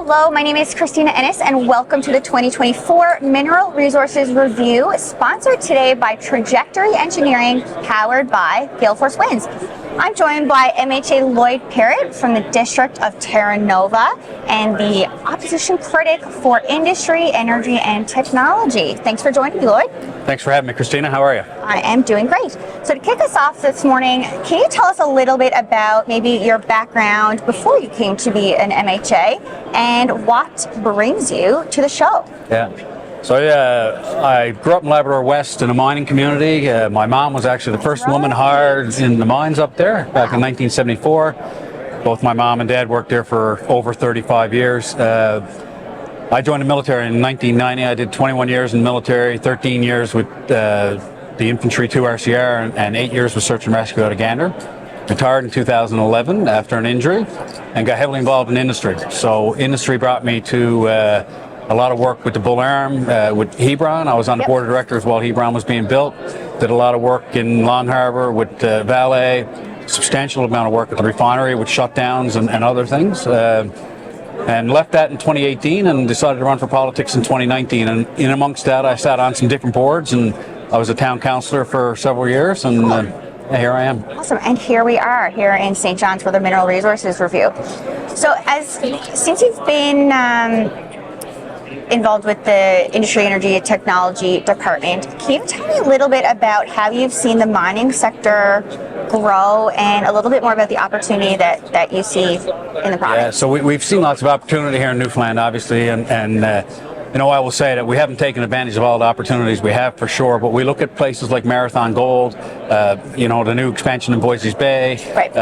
Hello, my name is Christina Ennis and welcome to the 2024 Mineral Resources Review, sponsored today by Trajectory Engineering, powered by Gale Force Winds. I'm joined by MHA Lloyd Parrott from the District of Terra and the opposition critic for industry, energy, and technology. Thanks for joining me, Lloyd. Thanks for having me, Christina. How are you? I am doing great. So to kick us off this morning, can you tell us a little bit about maybe your background before you came to be an MHA and what brings you to the show? Yeah. So I grew up in Labrador West in a mining community. My mom was actually the first woman hired in the mines up there back in 1974. Both my mom and dad worked there for over 35 years. I joined the military in 1990. I did 21 years in the military, 13 years with the infantry 2 RCR and 8 years with search and rescue out of Gander. Retired in 2011 after an injury and got heavily involved in industry. So industry brought me to a lot of work with the Bull Arm, with Hebron. I was on the board of directors while Hebron was being built. Did a lot of work in Long Harbour with Vale, substantial amount of work at the refinery with shutdowns and other things. And left that in 2018 and decided to run for politics in 2019. And in amongst that, I sat on some different boards and I was a town councillor for several years and here I am. Awesome, and here we are, here in St. John's for the Mineral Resources Review. So since you've been involved with the Industry, Energy, and Technology Department, can you tell me a little bit about how you've seen the mining sector grow and a little bit more about the opportunity that you see in the province? Yeah, so we've seen lots of opportunity here in Newfoundland, obviously, and I will say that we haven't taken advantage of all the opportunities we have for sure, but we look at places like Marathon Gold, the new expansion in Voisey's Bay, right.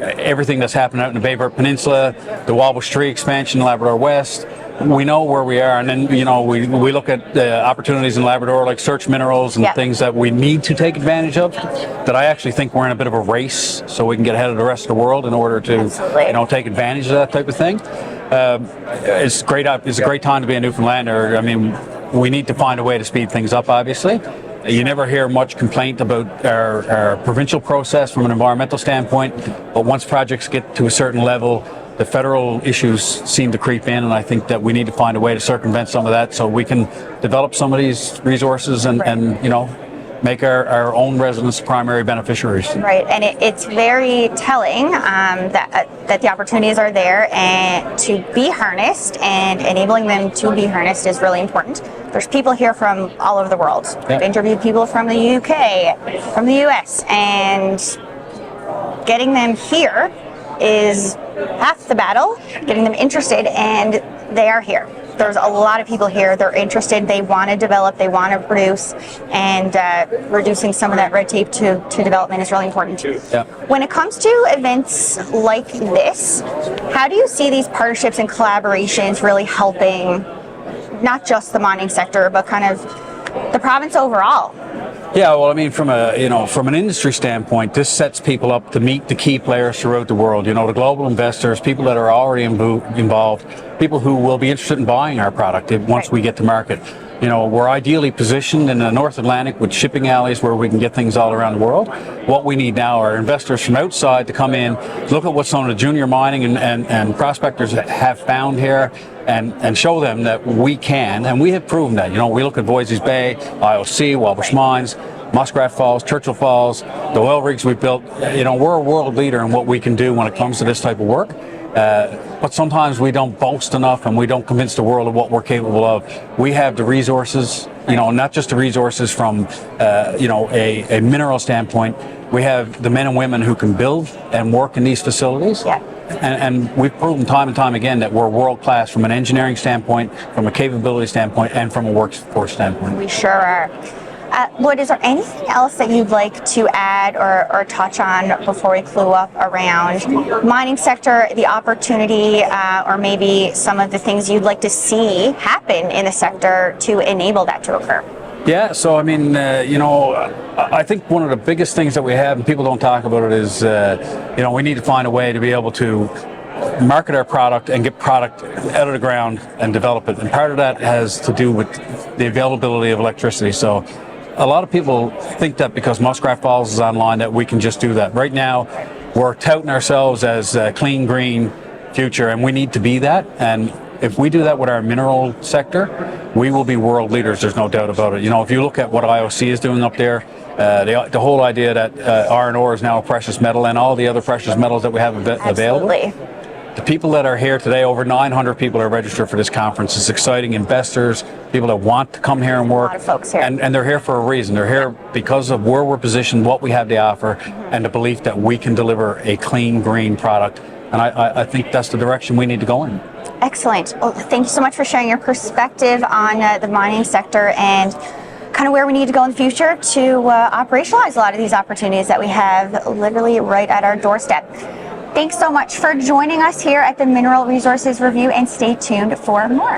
Everything that's happening out in the Bayburt Peninsula, the Walbush Tree expansion in Labrador West. We know where we are, and then we look at opportunities in Labrador like search minerals and things that we need to take advantage of. That I actually think we're in a bit of a race, so we can get ahead of the rest of the world in order to take advantage of that type of thing. It's great. It's a great time to be a Newfoundlander. I mean, we need to find a way to speed things up. Obviously, you never hear much complaint about our provincial process from an environmental standpoint, but once projects get to a certain level, the federal issues seem to creep in, and I think that we need to find a way to circumvent some of that so we can develop some of these resources and make our own residents primary beneficiaries. Right, and it's very telling that the opportunities are there and to be harnessed, and enabling them to be harnessed is really important. There's people here from all over the world. I've interviewed people from the UK, from the US, and getting them here is half the battle, getting them interested, and they are here. There's a lot of people here, they're interested, they want to develop, they want to produce, and reducing some of that red tape to development is really important. Yeah. When it comes to events like this, how do you see these partnerships and collaborations really helping not just the mining sector, but kind of the province overall? Yeah, well, I mean, from an industry standpoint, this sets people up to meet the key players throughout the world. The global investors, people that are already involved, people who will be interested in buying our product once we get to market. We're ideally positioned in the North Atlantic with shipping alleys where we can get things all around the world. What we need now are investors from outside to come in, look at what some of the junior mining and prospectors have found here, and show them that we can, and we have proven that. We look at Voisey's Bay, IOC, Walbush Mines, Muskrat Falls, Churchill Falls, the oil rigs we've built. We're a world leader in what we can do when it comes to this type of work. But sometimes we don't boast enough and we don't convince the world of what we're capable of. We have the resources, not just the resources from, a mineral standpoint. We have the men and women who can build and work in these facilities. Yeah. And we've proven time and time again that we're world class from an engineering standpoint, from a capability standpoint, and from a workforce standpoint. We sure are. Lloyd, is there anything else that you'd like to add or touch on before we clue up around mining sector, the opportunity, or maybe some of the things you'd like to see happen in the sector to enable that to occur? Yeah, so I mean, I think one of the biggest things that we have, and people don't talk about it, is, we need to find a way to be able to market our product and get product out of the ground and develop it. And part of that has to do with the availability of electricity. So a lot of people think that because Muskrat Falls is online that we can just do that. Right now, we're touting ourselves as clean, green, future, and we need to be that. And if we do that with our mineral sector, we will be world leaders. There's no doubt about it. You know, if you look at what IOC is doing up there, the whole idea that iron ore is now a precious metal, and all the other precious metals that we have available. Absolutely. The people that are here today, over 900 people are registered for this conference. It's exciting. Investors, people that want to come here and work. A lot of folks here. And they're here for a reason. They're here because of where we're positioned, what we have to offer, and the belief that we can deliver a clean, green product. And I think that's the direction we need to go in. Excellent. Well, thank you so much for sharing your perspective on the mining sector and kind of where we need to go in the future to operationalize a lot of these opportunities that we have literally right at our doorstep. Thanks so much for joining us here at the Mineral Resources Review, and stay tuned for more.